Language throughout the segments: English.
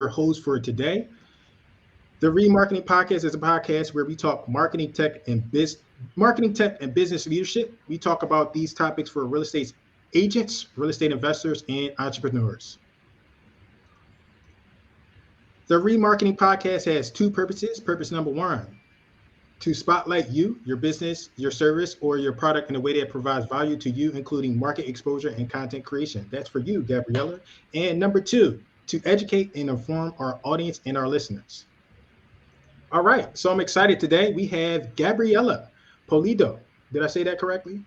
host for today. The REmarketing Podcast is a podcast where we talk marketing tech and business leadership. We talk about these topics for real estate agents, real estate investors, and entrepreneurs. The REmarketing Podcast has two purposes. Purpose number one, to spotlight you, your business, your service, or your product in a way that provides value to you, including market exposure and content creation. That's for you, Gabriela. And number two, to educate and inform our audience and our listeners. All right, so I'm excited today. We have Gabriela Pulido. Did I say that correctly?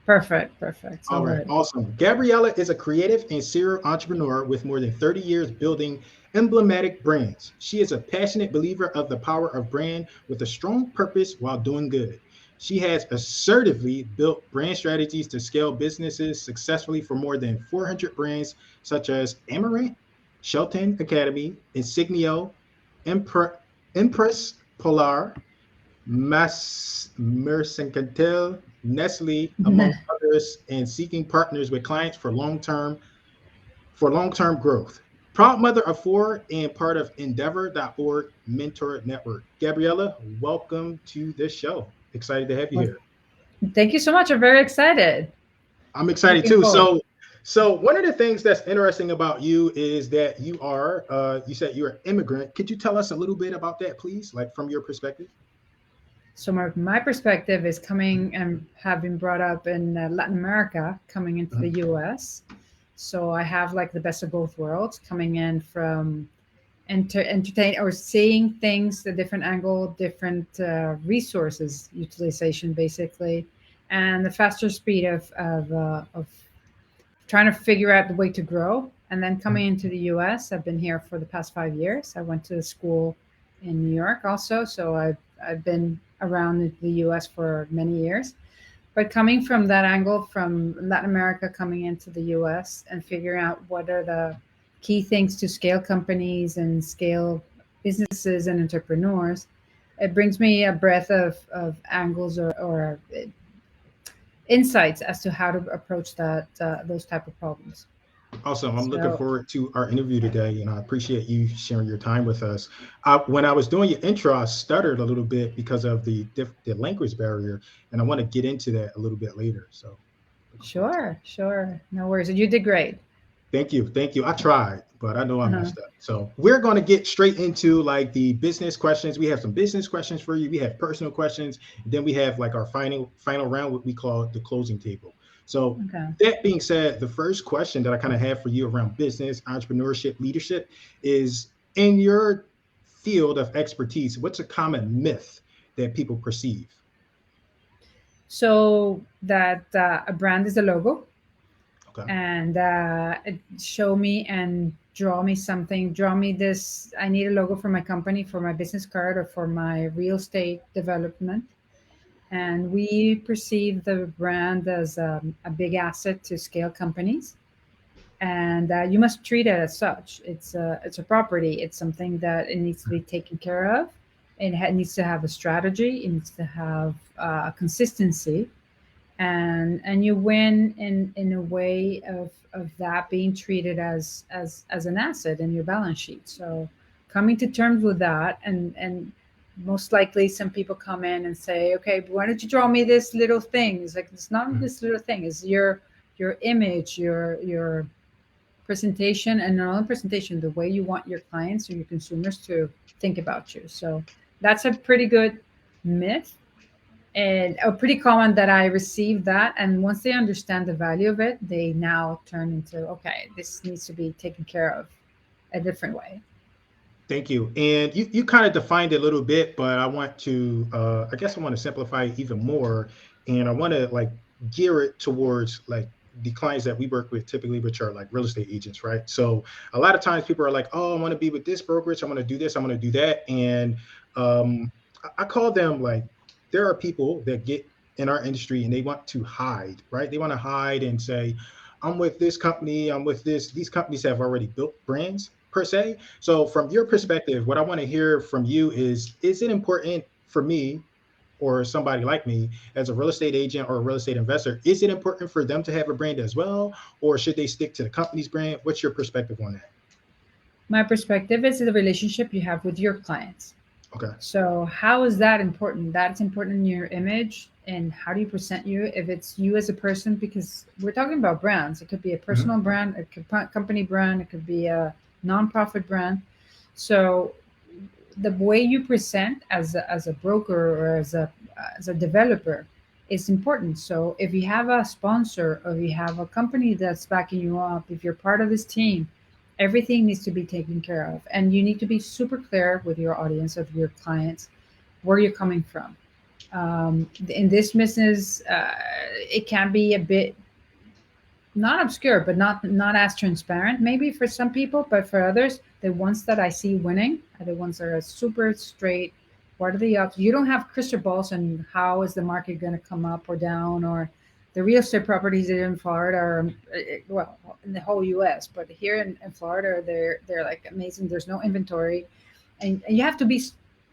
Perfect, perfect. All All right, right. awesome. Gabriela is a creative and serial entrepreneur with more than 30 years building emblematic brands. She is a passionate believer of the power of brand with a strong purpose while doing good. She has assertively built brand strategies to scale businesses successfully for more than 400 brands such as Amaranth, Shelton Academy, Insignio, Impress Polar, Mercantil, Nestle, among others, and seeking partners with clients for long-term growth. Proud mother of four and part of Endeavor.org mentor network. Gabriela, welcome to this show. Excited to have you Well, here. thank you so much. I'm very excited. I'm excited Looking too. forward. So one of the things that's interesting about you is that you said you're an immigrant. Could you tell us a little bit about that, please? Like from your perspective? So my perspective is coming and having brought up in Latin America, coming into the Mhm. US. So I have like the best of both worlds, coming in from entertain or seeing things, the different angle, different resources utilization, basically, and the faster speed of trying to figure out the way to grow. And then coming into the US, I've been here for the past 5 years. I went to school in New York also, so I've been around the US for many years. But coming from that angle, from Latin America coming into the US and figuring out what are the key things to scale companies and scale businesses and entrepreneurs, it brings me a breadth of angles or insights as to how to approach those type of problems. Awesome. I'm looking So forward to our interview today, and I appreciate you sharing your time with us. When I was doing your intro, I stuttered a little bit because of the language barrier, and I want to get into that a little bit later. So, looking forward to it. sure, sure, no worries. You did great. Thank you. Thank you. I tried, but I know I Uh-huh. messed up. So we're going to get straight into like the business questions. We have some business questions for you. We have personal questions. Then we have like our final round, what we call the closing table. So Okay. that being said, the first question that I kind of have for you around business, entrepreneurship, leadership is in your field of expertise, what's a common myth that people perceive? So that a brand is a logo, Okay. and show me and draw me something. Draw me this. I need a logo for my company, for my business card, or for my real estate development. And we perceive the brand as a big asset to scale companies, and you must treat it as such. It's a property. It's something that it needs to be taken care of. It needs to have a strategy. It needs to have consistency, and you win in a way of that being treated as an asset in your balance sheet. So coming to terms with that, and most likely some people come in and say, okay, but why don't you draw me this little thing? It's like, it's not Mhm. this little thing, it's your image, your presentation, and not only presentation, the way you want your clients or your consumers to think about you. So that's a pretty good myth, and pretty common that I receive that. And once they understand the value of it, they now turn into, okay, this needs to be taken care of a different way. Thank you. And you kind of defined it a little bit, but I want to, I guess I want to simplify it even more. And I want to like gear it towards like the clients that we work with typically, which are like real estate agents, right? So a lot of times people are like, oh, I want to be with this brokerage. I want to do this. I want to do that. And I call them like, there are people that get in our industry and they want to hide, right? They want to hide and say, I'm with this company, I'm with this. These companies have already built brands per se. So, from your perspective, what I want to hear from you is it important for me or somebody like me as a real estate agent or a real estate investor? Is it important for them to have a brand as well? Or should they stick to the company's brand? What's your perspective on that? My perspective is the relationship you have with your clients. Okay. So how is that important? That's important in your image and how do you present you if it's you as a person, because we're talking about brands. It could be a Mhm. personal brand, a company brand, it could be a nonprofit brand. So the way you present as a broker or as a developer is important. So if you have a sponsor or you have a company that's backing you up, if you're part of this team, everything needs to be taken care of, and you need to be super clear with your audience of your clients where you're coming from. In this business, it can be a bit not obscure, but not as transparent maybe for some people, but for others, the ones that I see winning are the ones that are super straight. What are the ups? You don't have crystal balls on how is the market going to come up or down, or the real estate properties in Florida are well in the whole U.S., but here in Florida they're like amazing. There's no inventory, and you have to be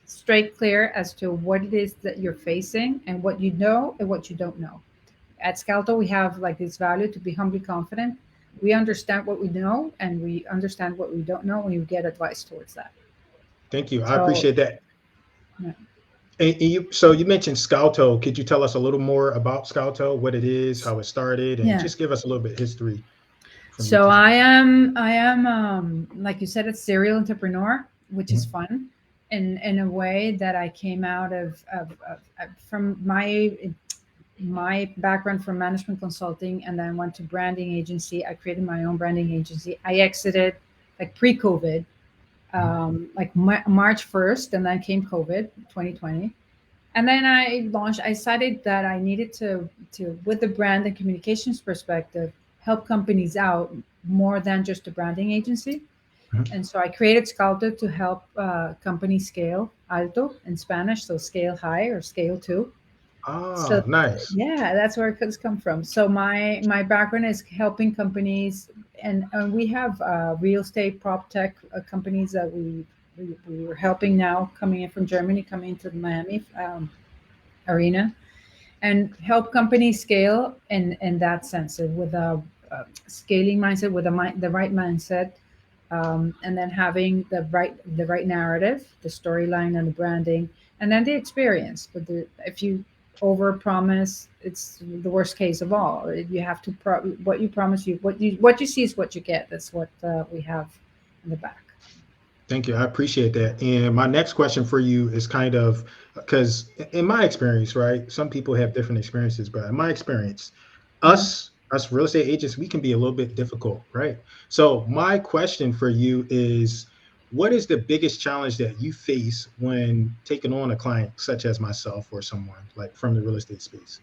straight clear as to what it is that you're facing and what you know and what you don't know. At Scalto, we have like this value to be humbly confident. We understand what we know and we understand what we don't know, and you get advice towards that. Thank you. I So, appreciate that. yeah. So you mentioned Scalto. Could you tell us a little more about Scalto, what it is, how it started, and Yeah. just give us a little bit of history from you So too? I am like you said, a serial entrepreneur, which is Mhm. fun in a way that I came out of from my background from management consulting, and then went to branding agency. I created my own branding agency. I exited like pre-COVID, Mhm. like March 1st, and then came COVID 2020. And then I decided that I needed to, with the brand and communications perspective, help companies out more than just a branding agency. Mhm. And so I created Scalto to help companies scale alto in Spanish, so scale high or scale two. So Ah, nice. yeah, that's where it could come from. So my background is helping companies, and we have real estate prop tech companies that we were helping now coming in from Germany, coming into the Miami arena, and help companies scale in that sense, with a scaling mindset, with the right mindset, and then having the right narrative, the storyline, and the branding, and then the experience. But if you over promise, it's the worst case of all. You have to what you promise, what you see is what you get. That's what we have in the back. Thank you. I appreciate that. And my next question for you is kind of because in my experience, right, some people have different experiences, but in my experience, Uh-huh. us real estate agents, we can be a little bit difficult, right? So my question for you is, what is the biggest challenge that you face when taking on a client such as myself or someone like from the real estate space?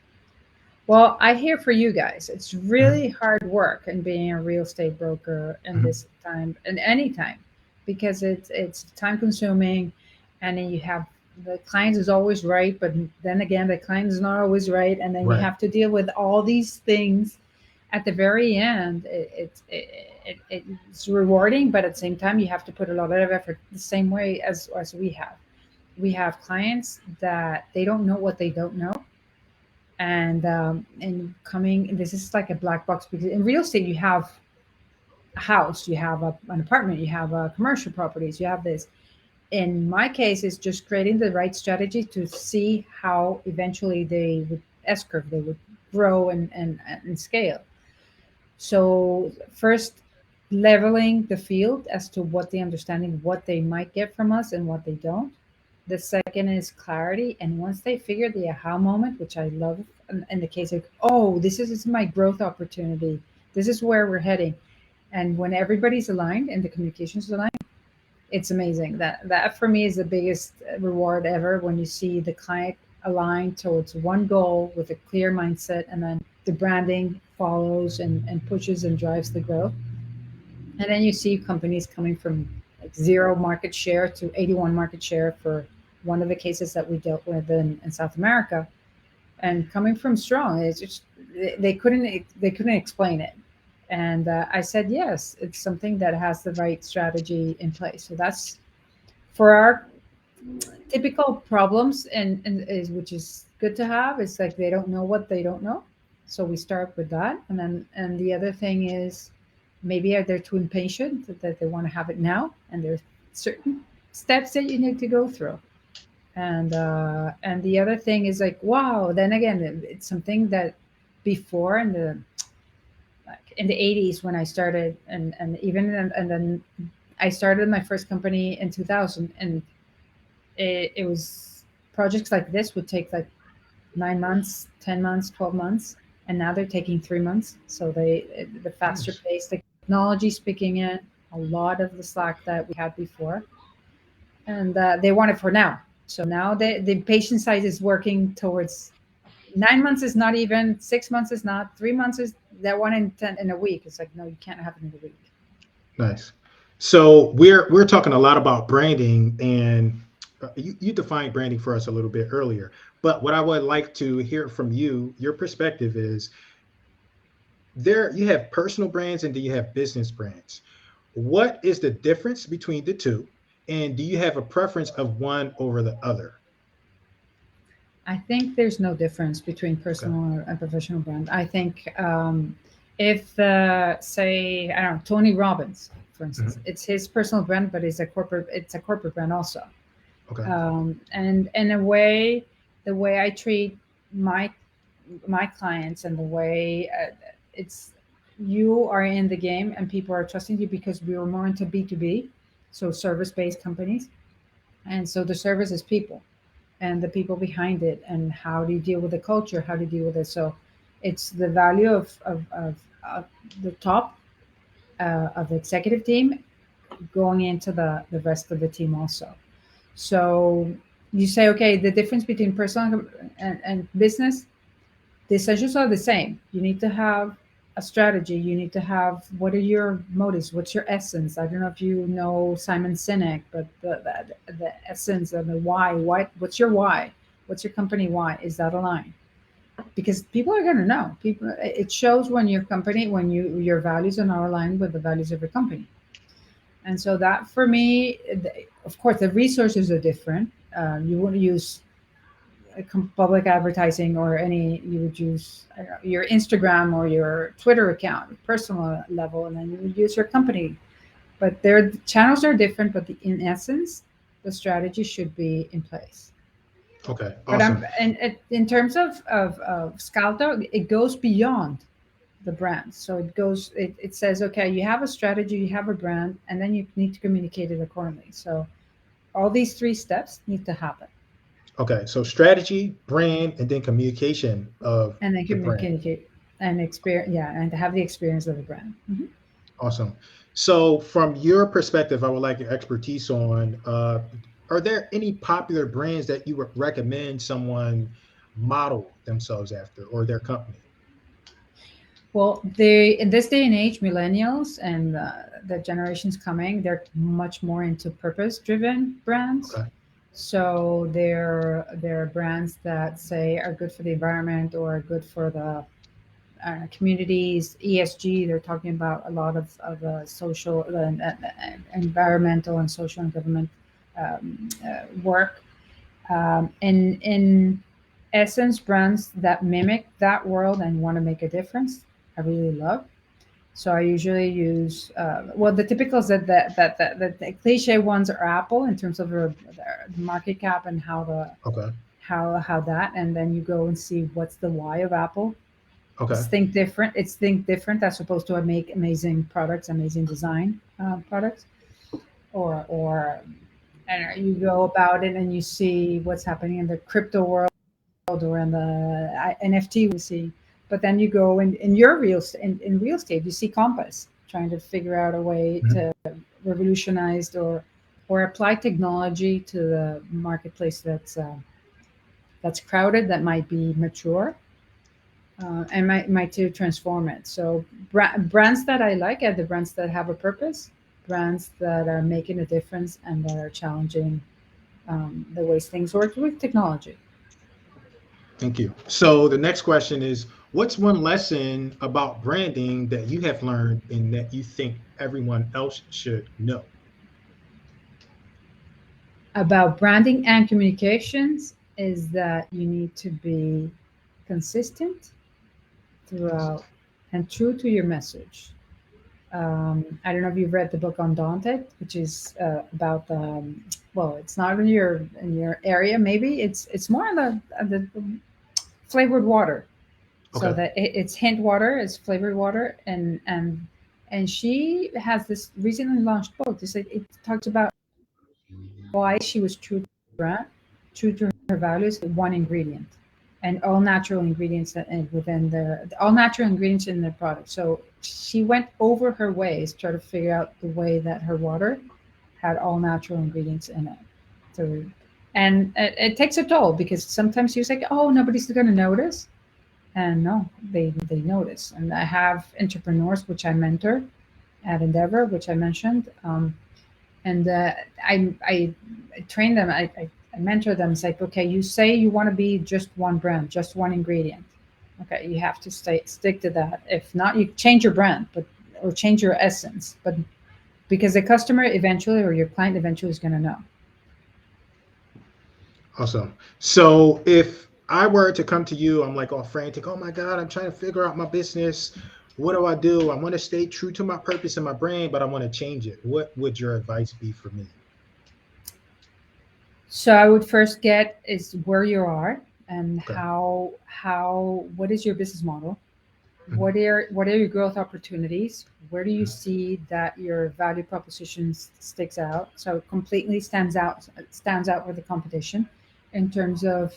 Well, I hear for you guys, it's Mhm. really hard work in being a real estate broker in Mhm. this time and any time, because it's time consuming, and then you have the client is always right, but then again the client is not always right, and then you Right. have to deal with all these things. At the very end, it's rewarding, but at the same time you have to put a lot of effort. The same way as we have clients that they don't know what they don't know, and coming this is like a black box, because in real estate you have a house, you have an apartment, you have commercial properties, you have this. In my case, it's just creating the right strategy to see how eventually they would S curve, they would grow and scale. So first, leveling the field as to what they understanding, what they might get from us and what they don't. The second is clarity, and once they figure the aha moment, which I love, in the case of, oh, this is my growth opportunity, this is where we're heading, and when everybody's aligned and the communications aligned, it's amazing. That for me is the biggest reward ever, when you see the client aligned towards one goal with a clear mindset, and then the branding follows and pushes and drives the growth. And then you see companies coming from like zero market share to 81 market share for one of the cases that we dealt with in South America, and coming from strong. It's just they couldn't explain it, and I said yes, it's something that has the right strategy in place. So that's for our typical problems, and is which is good to have. It's like they don't know what they don't know, so we start with that, and then and the other thing is maybe they're too impatient that they want to have it now, and there's certain steps that you need to go through. And the other thing is like, wow, then again, it's something that before in the like in the 80s when I started, and even and then I started my first company in 2000, and it was projects like this would take like 9 months, 10 months, 12 months, and now they're taking 3 months. So the faster Nice. pace, the technology speaking in a lot of the slack that we had before, and they want it for now. So now the patient side is working towards 9 months is not even 6 months is not 3 months is that one in 10 in a week. It's like no, you can't have it in a week. Nice. So we're talking a lot about branding, and you defined branding for us a little bit earlier. But what I would like to hear from you, your perspective is there you have personal brands and then you have business brands. What is the difference between the two? And do you have a preference of one over the other? I think there's no difference between Okay. personal and professional brand. I think if, say, I don't know, Tony Robbins, for instance, Mhm. it's his personal brand, but it's a corporate brand also. Okay. And in a way, the way I treat my my clients and the way it's you are in the game and people are trusting you because we were more into B2B, so service based companies, and so the service is people and the people behind it and how do you deal with the culture, how do you deal with it. So it's the value of the top of the executive team going into the rest of the team also. So you say, okay, the difference between personal and business, the essentials are the same. You need to have a strategy. You need to have what are your motives? What's your essence? I don't know if you know Simon Sinek, but the essence and the why. What's your why? What's your company why? Is that aligned? Because people are going to know. People, it shows when your company, when your values are not aligned with the values of your company. And so that for me, of course, the resources are different. You wouldn't use public advertising or any. You would use I don't know, your Instagram or your Twitter account, personal level, and then you would use your company. But their channels are different, but in essence, the strategy should be in place. Okay. But Awesome. and in terms of Scalto, it goes beyond the brand. So it says, okay, you have a strategy, you have a brand, and then you need to communicate it accordingly. So all these three steps need to happen, Okay. So strategy, brand, and then communication of and then the brand. communicate and experience, yeah, and have the experience of a brand. Awesome. So, from your perspective, I would like your expertise on are there any popular brands that you would recommend someone model themselves after or their company? Well, they in this day and age, millennials and the generations coming, they're much more into purpose-driven brands. Okay. So they're brands that say are good for the environment or are good for the communities, ESG. They're talking about a lot of social, environmental, and social and government work. In essence, brands that mimic that world and want to make a difference, I really love. So I usually use well the typicals the cliche ones are Apple in terms of the market cap and Okay. how that, and then you go and see what's the why of Apple. Okay. It's think different as opposed to make amazing products, amazing design products, or I don't know, you go about it and you see what's happening in the crypto world or in the NFT we see. But then you go in your in real estate, you see Compass trying to figure out a way Mhm. to revolutionize or apply technology to the marketplace that's crowded, that might be mature, and might to transform it. So brands that I like are the brands that have a purpose, brands that are making a difference and that are challenging the ways things work with technology. Thank you. So, the next question is what's one lesson about branding that you have learned and that you think everyone else should know? About branding and communications is that you need to be consistent throughout and true to your message. I don't know if you've read the book Undaunted, which is about well, it's not in your area. Maybe it's more on the flavored water. So Okay. that it's hint water, it's flavored water, and she has this recently launched book. It talks about why she was true to her brand, true to her values, one ingredient, and all natural ingredients within the all natural ingredients in the product. So she went over her ways, try to figure out the way that her water had all natural ingredients in it. So, and it takes a toll because sometimes you're like, oh, nobody's going to notice, and no, they notice. And I have entrepreneurs which I mentor at Endeavor, which I mentioned. And I train them. I mentor them. It's like, okay, you say you want to be just one brand, just one ingredient. Okay, you have to stick to that. If not, you change your brand, but or change your essence. But because the customer eventually or your client eventually is going to know. Awesome. So if I were to come to you, I'm like all frantic. Oh my God, I'm trying to figure out my business. What do I do? I want to stay true to my purpose and my brain, but I want to change it. What would your advice be for me? So I would first get is where you are and Okay. how what is your business model? Mhm, What are your growth opportunities? Where do you mhm, see that your value proposition sticks out? So it completely stands out with the competition in terms of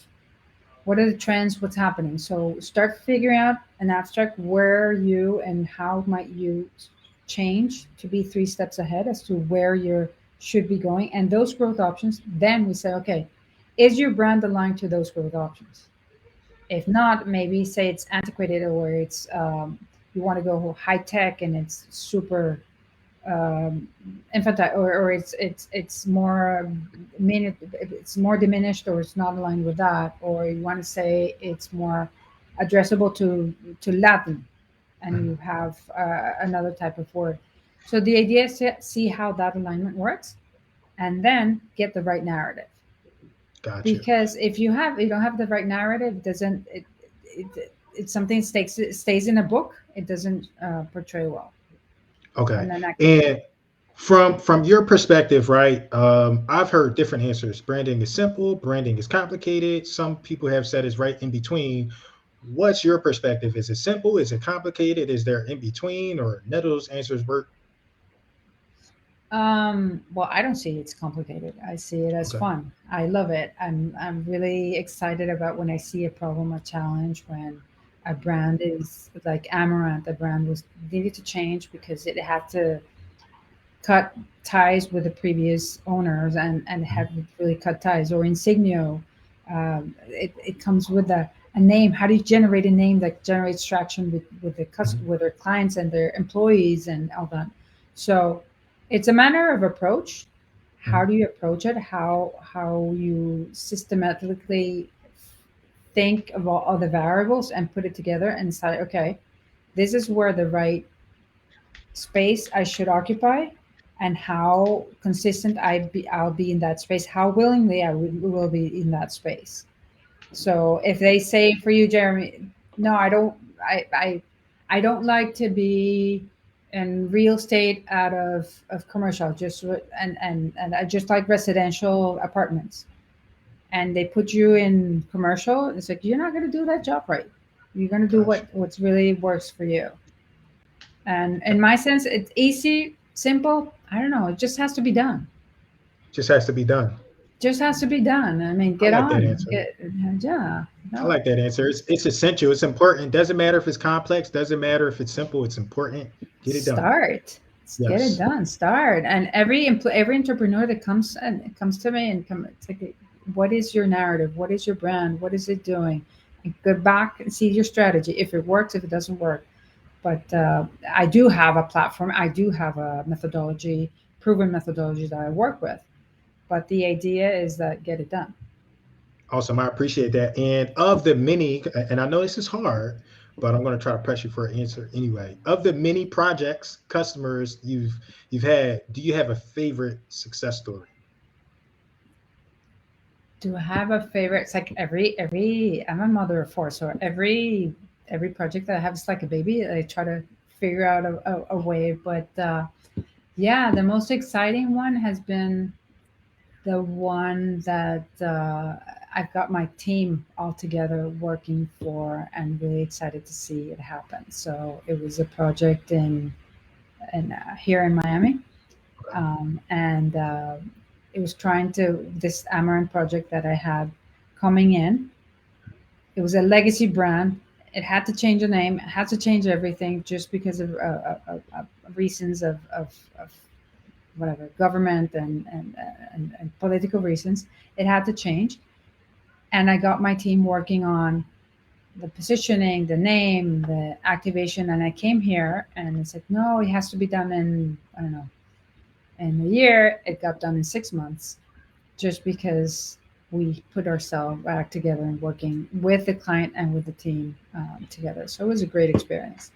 what are the trends, what's happening. So start figuring out an abstract where you and how might you change to be 3 steps ahead as to where you should be going and those growth options. Then we say, okay, is your brand aligned to those growth options? If not, maybe say it's antiquated or it's you want to go high tech and it's super um, infantile, or it's more it's more diminished or it's not aligned with that, or you want to say it's more addressable to Latin, and mhm. you have another type of word. So the idea is to see how that alignment works, and then get the right narrative. Got you. Because if you don't have the right narrative, it doesn't it it's something stays in a book. It doesn't portray well, Okay. and then I, And from your perspective, right? I've heard different answers. Branding is simple, branding is complicated. Some people have said it's right in between. What's your perspective? Is it simple? Is it complicated? Is there in between, or none of those answers work? Well, I don't see it's complicated. I see it as Okay. fun. I love it. I'm really excited about when I see a problem, a challenge, when a brand is like Amaranth, the brand was needed to change because it had to cut ties with the previous owners and Mhm, had really cut ties. Or Insignio, it comes with a name. How do you generate a name that generates traction with mhm, with their clients and their employees and all that? So it's a matter of approach. How mhm. do you approach it? How you systematically think of all the variables and put it together and say, okay, this is where the right space I should occupy, and how consistent I'll be in that space, how willingly will be in that space. So if they say for you, Jeremy, no, I I I don't like to be in real estate of commercial, and I just like residential apartments, and they put you in commercial, it's like you're not going to do that job right. You're going to do Gotcha. what's really works for you. And in my sense, it's easy, simple. I don't know. It just has to be done. Just has to be done. Just has to be done. I mean, I get like that on. answer. Get yeah. I No, like that answer. It's essential. It's important. Doesn't matter if it's complex. Doesn't matter if it's simple. It's important. Get it done. start. Get it Yes. done. Start. And every entrepreneur that comes to me and it's like, what is your narrative? What is your brand? What is it doing? And go back and see your strategy. If it works, if it doesn't work. But I do have a platform. I do have a methodology, proven methodology that I work with. But the idea is that get it done. Awesome. I appreciate that. And of the many, and I know this is hard, but I'm going to try to press you for an answer anyway. Of the many projects, customers you've had, do you have a favorite success story? Do I have a favorite? It's like I'm a mother of four, so every project that I have is like a baby. I try to figure out a way. But yeah, the most exciting one has been the one that I've got my team all together working for, and really excited to see it happen. So it was a project in here in Miami, and it was trying to this Amaranth project that I had coming in. It was a legacy brand. It had to change the name. It had to change everything just because of reasons of whatever government and political reasons. It had to change, and I got my team working on the positioning, the name, the activation, and I came here and I said, no, it has to be done in I don't know in a year. It got done in 6 months, just because we put ourselves back together and working with the client and with the team together. So it was a great experience.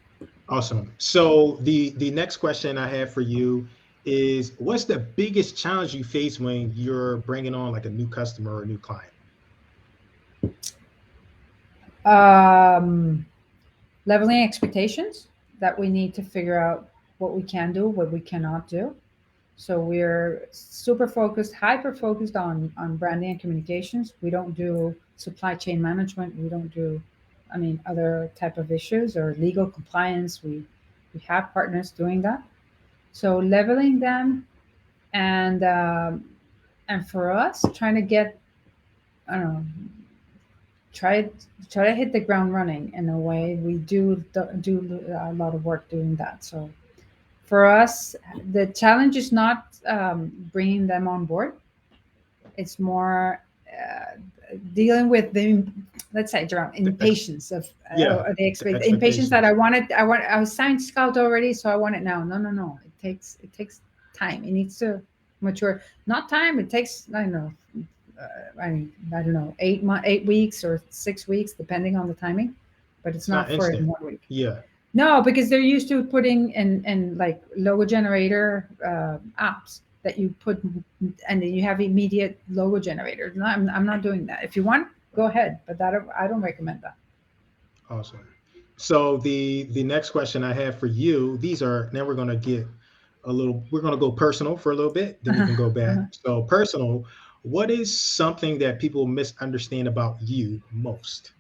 Awesome. So the next question I have for you is, what's the biggest challenge you face when you're bringing on like a new customer or a new client? Um, Leveling expectations, that we need to figure out what we can do, what we cannot do. So we're super focused, hyper focused on branding and communications. We don't do supply chain management. We don't do, I mean, other type of issues or legal compliance. We have partners doing that. So leveling them, and for us, trying to get, I don't know, try try to hit the ground running in a way. We do a lot of work doing that. So for us, the challenge is not bringing them on board. It's more dealing with the, let's say, Jerome, The ex- impatience of yeah, the the impatience that expectations. I was signed scout already, so I want it now. No, no, no. It takes time. It needs to mature. Not time. It takes, I don't know. I don't know, 8 weeks or 6 weeks, depending on the timing, but it's It's not not for in instant. 1 week. Yeah, No, because they're used to putting in like logo generator apps that you put, and then you have immediate logo generators. No, I'm not doing that. If you want, go ahead, but that I don't recommend that. awesome. So the next question I have for you, these are now we're gonna get a little, we're gonna go personal for a little bit, then we can go back. So personal, what is something that people misunderstand about you most?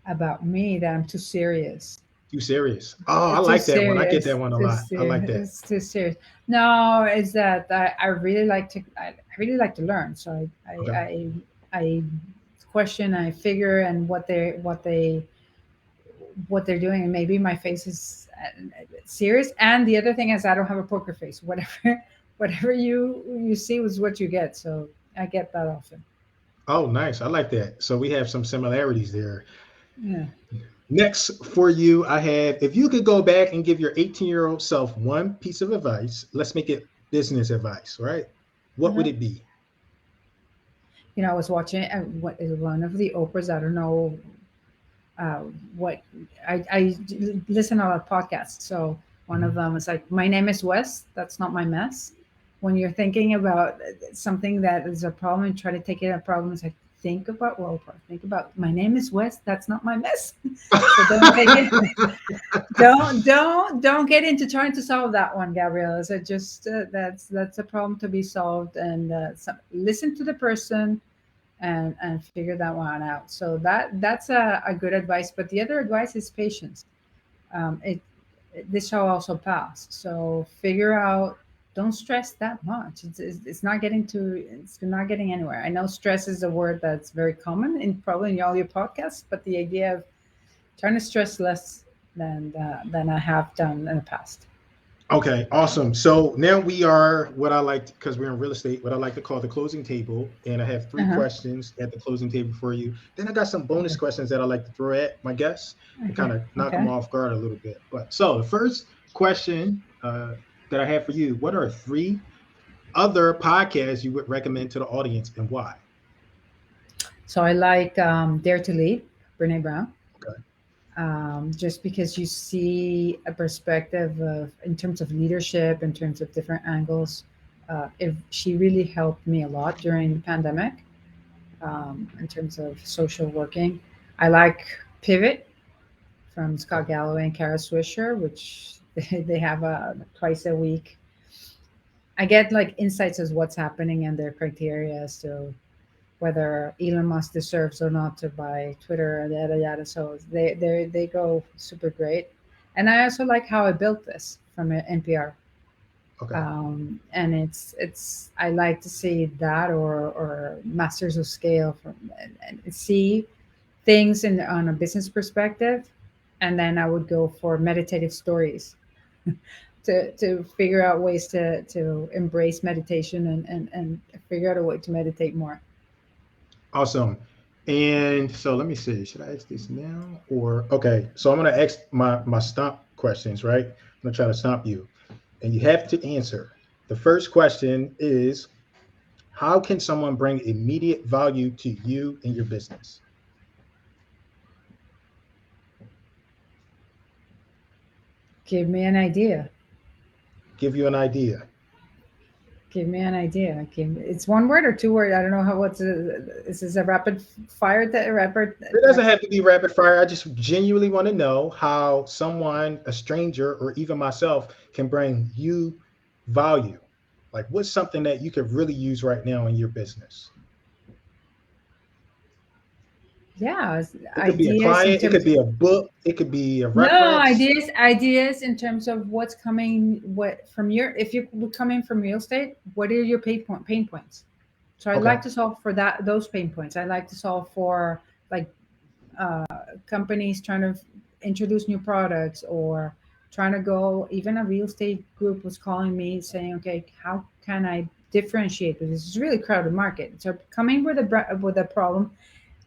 About me, that I'm too serious. You serious? Oh, I It's too like that one. I get that serious. one a Too lot. I serious. like that. It's too serious. No, it's that I really like to. I really like to learn. So Okay. I question. I figure and what they're doing, and maybe my face is serious. And the other thing is, I don't have a poker face. Whatever, whatever you see was what you get. So I get that often. Oh, nice. I like that. So we have some similarities there. Yeah. Next for you, I have, if you could go back and give your 18-year-old self one piece of advice, let's make it business advice, right? What would Uh-huh. it be? I was watching what is one of the Oprahs. I don't know uh, what I listen to a lot of podcasts. So one of Mhm. them is like, "My name is Wes. That's not my mess." When you're thinking about something that is a problem and try to take it a problem, it's like, think about Oprah. Think about, my name is Wes. That's not my mess. So don't take it. Don't get into trying to solve that one, Gabriela. So just that's a problem to be solved, and listen to the person and figure that one out. So that's a good advice. But the other advice is patience. It This shall also pass. So figure out. Don't stress that much. It's not getting to. It's not getting anywhere. I know stress is a word that's very common in probably in all your podcasts, but the idea of trying to stress less than I have done in the past. Okay, awesome. So now we are what I like, because we're in real estate, what I like to call the closing table. And I have three Uh huh. questions at the closing table for you. Then I got some bonus Okay. questions that I like to throw at my guests to Okay. kind of knock them Okay. off guard a little bit. But so the first question that I have for you, what are three other podcasts you would recommend to the audience and why? So I like Dare to Lead, Brene Brown. Okay. Just because you see a perspective of, in terms of leadership, in terms of different angles. She really helped me a lot during the pandemic, in terms of social working. I like Pivot from Okay. Scott Galloway and Kara Swisher, which they have a twice a week. I get like insights as what's happening and their criteria as to whether Elon Musk deserves or not to buy Twitter, yada yada. So they go super great, and I also like how I built this from NPR. Okay. And it's I like to see that or masters of scale from and see things in on a business perspective, and then I would go for meditative stories to figure out ways to embrace meditation and figure out a way to meditate more. Awesome. And so let me see. Should I ask this now or okay? So I'm gonna ask my stomp questions, right? I'm gonna try to stomp you, and you have to answer. The first question is, how can someone bring immediate value to you and your business? Give me an idea. Give you an idea. Give me an idea. It's one word or two word. I don't know how what's this is a rapid fire rapid. It doesn't have to be rapid fire. I just genuinely want to know how someone, a stranger, or even myself, can bring you value. Like, what's something that you could really use right now in your business? Yeah, It could be a ideas in client, it could terms. be a book, it could be a No, reference. ideas in terms of what's coming, what from your, if you're coming from real estate, what are your pain points? So I Okay. like to solve for that, those pain points. I like to solve for like uh, companies trying to introduce new products or trying to go, even a real estate group was calling me saying, okay, how can I differentiate? Because it's a really crowded market. So coming with a problem,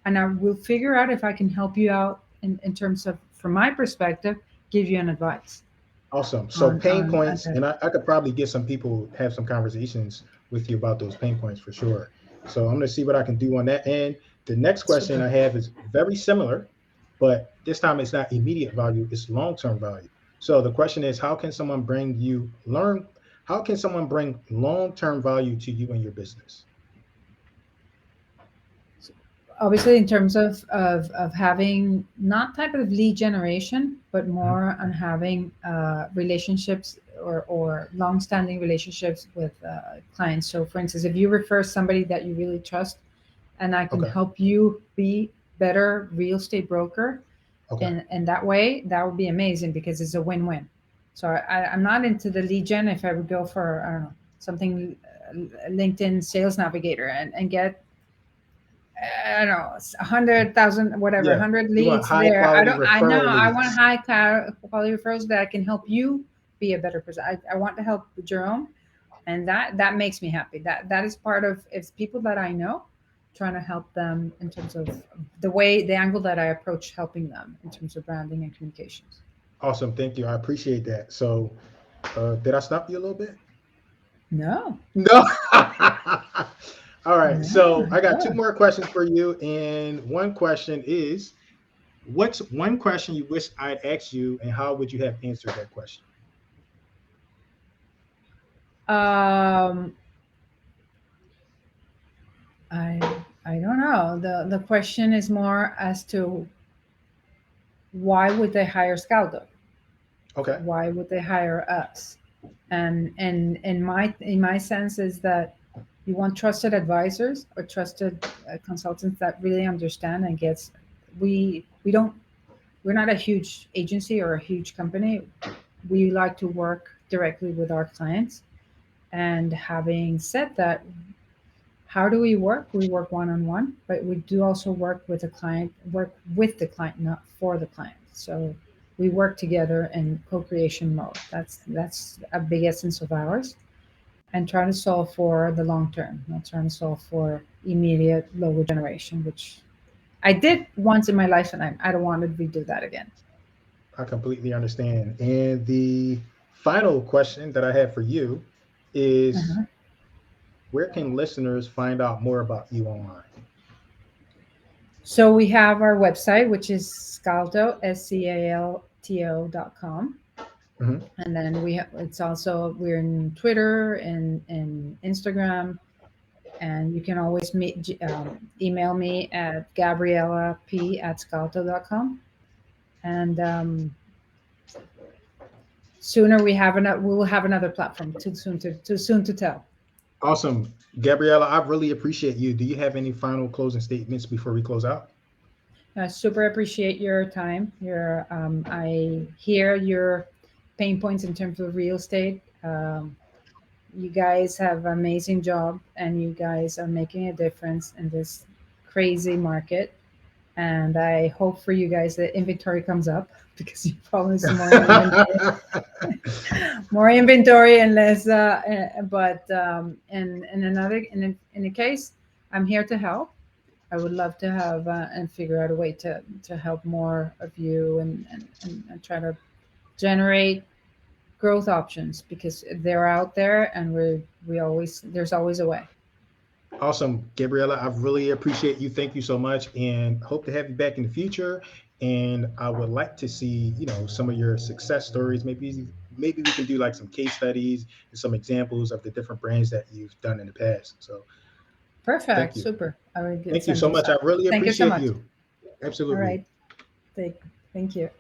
and I will figure out if I can help you out in terms of, from my perspective, give you an advice Awesome. So pain on points, that. and I could probably get some people have some conversations with you about those pain points for sure. So I'm going to see what I can do on that end. The next question Super. I have is very similar, but this time it's not immediate value; it's long-term value. So the question is, how can someone bring you learn? How can someone bring long-term value to you and your business? Obviously, in terms of having not type of lead generation, but Mhm. more on having relationships or long-standing relationships with clients. So for instance, if you refer somebody that you really trust and I can Okay. help you be better real estate broker, Okay. and that way, that would be amazing because it's a win-win. So I'm not into the lead gen. If I would go for, I don't know, something, LinkedIn sales navigator and get, I don't know, 100,000, whatever, Yeah. 100 You want leads high there. I quality don't, I know referral I want leads. high quality referrals that can help you be a better person. I want to help Jerome, and that makes me happy. That is part of, it's people that I know, trying to help them in terms of the angle that I approach helping them in terms of branding and communications. Awesome. Thank you. I appreciate that. So, did I stop you a little bit? No, No. All right. So no, I got two no. more questions for you. And one question is, what's one question you wish I'd asked you, and how would you have answered that question? Um, I I don't know. The question is more as to why would they hire Scaldo? Okay. Why would they hire us? And in my sense is that you want trusted advisors or trusted consultants that really understand and gets. We don't, we're not a huge agency or a huge company. We like to work directly with our clients. And having said that, how do we work? We work one on one, but we do also work with the client, not for the client. So we work together in co-creation mode. That's a big essence of ours, and trying to solve for the long term, not trying to solve for immediate logo generation, which I did once in my life, and I don't want to redo that again. I completely understand. And the final question that I have for you is, Uh-huh. where can listeners find out more about you online? So we have our website, which is scalto, scalto.com. Mhm. And then it's also, we're in Twitter and Instagram, and you can always email me at gabrielap@scalto.com, and sooner we will have another platform. Too soon to tell. Awesome. Gabriela, I really appreciate you. Do you have any final closing statements before we close out? Super appreciate your time. I hear your pain points in terms of real estate. You guys have an amazing job, and you guys are making a difference in this crazy market. And I hope for you guys that inventory comes up because you promised more inventory and less. But in another in a case, I'm here to help. I would love to have and figure out a way to help more of you and try to generate growth options because they're out there and we always there's always a way. Awesome, Gabriela. I really appreciate you. Thank you so much, and hope to have you back in the future. And I would like to see, some of your success stories. Maybe we can do like some case studies and some examples of the different brands that you've done in the past. So thank Perfect, you. super. I will Thank you send so you much. I some. really Thank you so appreciate much. you. All Absolutely. right, thank thank you.